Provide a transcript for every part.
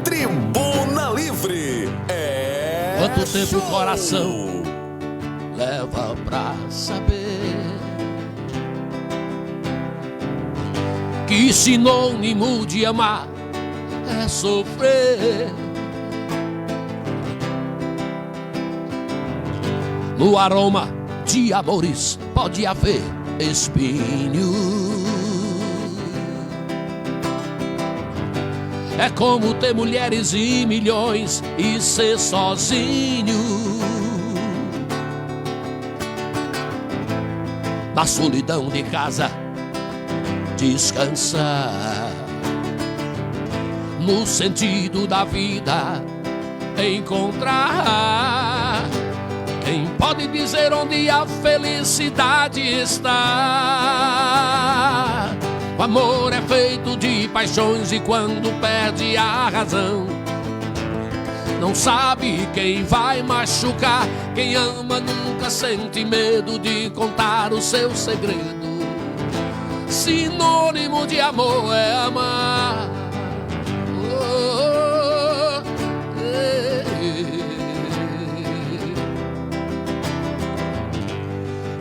Tribuna Livre é quanto tempo show. O coração leva pra saber que sinônimo de amar é sofrer. No aroma de amores pode haver espinho. É como ter mulheres e milhões e ser sozinho. Na solidão de casa descansar, no sentido da vida encontrar quem pode dizer onde a felicidade está. O amor é feito de paixões e quando perde a razão, não sabe quem vai machucar. Quem ama nunca sente medo de contar o seu segredo. Sinônimo de amor é amar.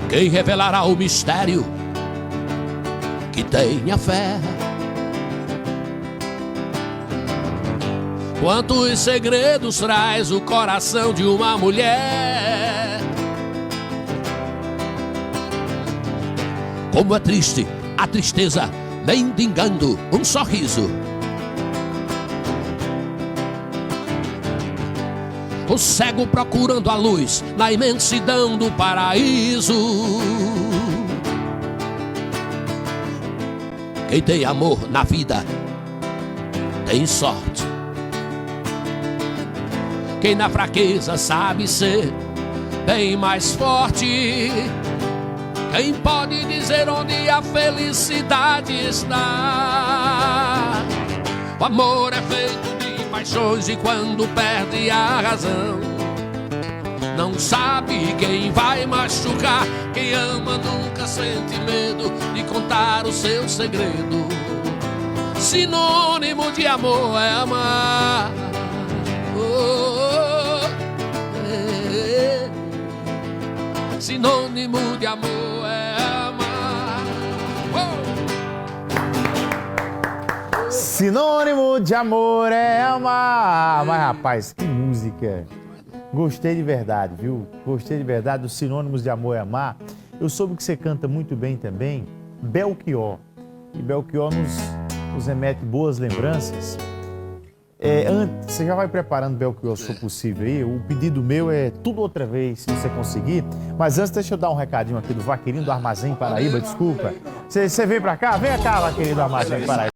Quem revelará o mistério que tenha fé? Quantos segredos traz o coração de uma mulher? Como é triste a tristeza mendigando um sorriso. O cego procurando a luz na imensidão do paraíso. Quem tem amor na vida tem sorte. Quem na fraqueza sabe ser bem mais forte. Quem pode dizer onde a felicidade está? O amor é feito de paixões e quando perde a razão, não sabe quem vai machucar. Quem ama nunca sente medo de contar o seu segredo. Sinônimo de amor é amar. Sinônimo de amor é amar. Sinônimo de amor é amar. Mas rapaz, que música. Gostei de verdade, viu? Gostei de verdade dos sinônimos de amor é amar. Eu soube que você canta muito bem também Belchior. E Belchior nos remete boas lembranças. Antes, você já vai preparando Belchior, se for possível aí. O pedido meu é tudo outra vez, se você conseguir. Mas antes, deixa eu dar um recadinho aqui do Vaqueirinho do Armazém Paraíba, desculpa. Você vem pra cá? Vem cá, Vaqueirinho do Armazém Paraíba.